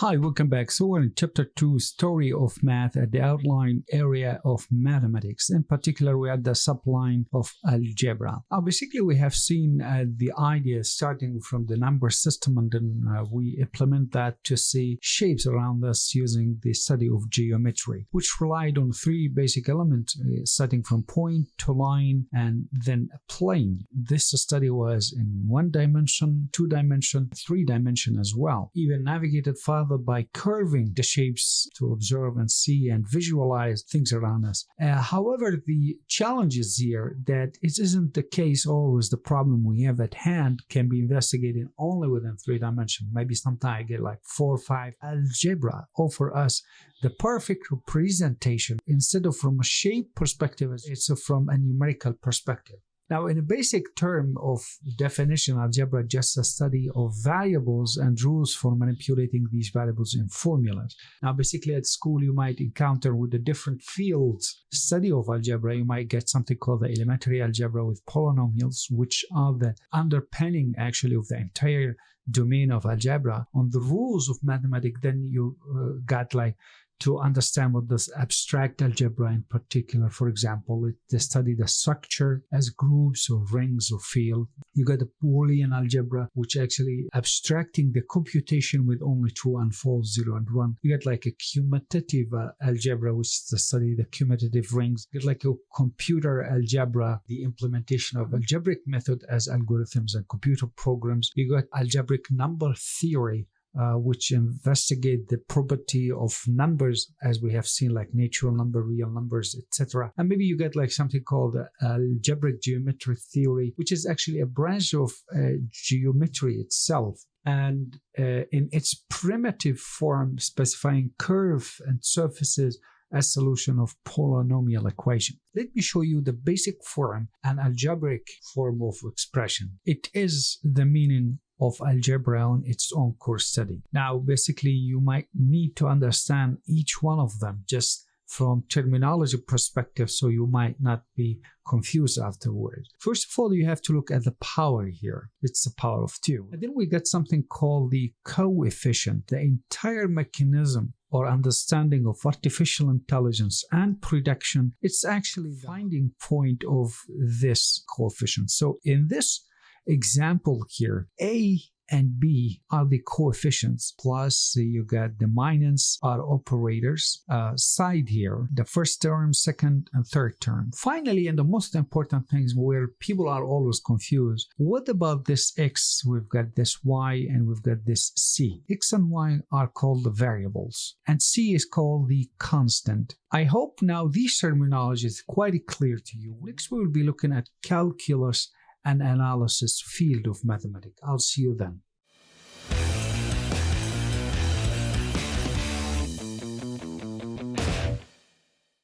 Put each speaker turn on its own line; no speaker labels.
Hi, welcome back. So we're in Chapter 2, Story of Math at the outline area of mathematics. In particular, we had the subline of algebra. Now, basically, we have seen the idea starting from the number system, and then we implement that to see shapes around us using the study of geometry, which relied on three basic elements, starting from point to line and then a plane. This study was in 1 dimension, 2 dimension, 3 dimension as well. Even navigated further by curving the shapes to observe and see and visualize things around us. However, the challenge is here that it isn't the case always the problem we have at hand can be investigated only within 3 dimensions. Maybe sometimes I get like 4 or 5. Algebra offer us the perfect representation instead of from a shape perspective, it's from a numerical perspective. Now, in a basic term of definition, algebra is just a study of variables and rules for manipulating these variables in formulas. Now, basically at school, you might encounter with the different fields study of algebra, you might get something called the elementary algebra with polynomials, which are the underpinning actually of the entire domain of algebra. On the rules of mathematics, then you got like to understand what this abstract algebra in particular, for example, they study the structure as groups or rings or field. You got the Boolean algebra, which actually abstracting the computation with only true and false, 0 and 1. You get like a commutative algebra, which is the study the commutative rings. You get like a computer algebra, the implementation of algebraic method as algorithms and computer programs. You got algebraic number theory, which investigate the property of numbers, as we have seen, like natural number, real numbers, etc. And maybe you get like something called algebraic geometry theory, which is actually a branch of geometry itself, and in its primitive form specifying curve and surfaces as solution of polynomial equation. Let me show you the basic form, an algebraic form of expression. It is the meaning of algebra on its own course study. Now, basically, you might need to understand each one of them just from terminology perspective, so you might not be confused afterwards. First of all, you have to look at the power here. It's the power of 2. And then we get something called the coefficient. The entire mechanism or understanding of artificial intelligence and prediction, it's actually the finding point of this coefficient. So in this example here, A and B are the coefficients, plus you got the minus are operators side here, the first term, second and third term. Finally, and the most important things where people are always confused, what about this X? We've got this Y and we've got this C. X and Y are called the variables and C is called the constant. I hope now these terminology is quite clear to you. Next, we will be looking at calculus and analysis field of mathematics. I'll see you then.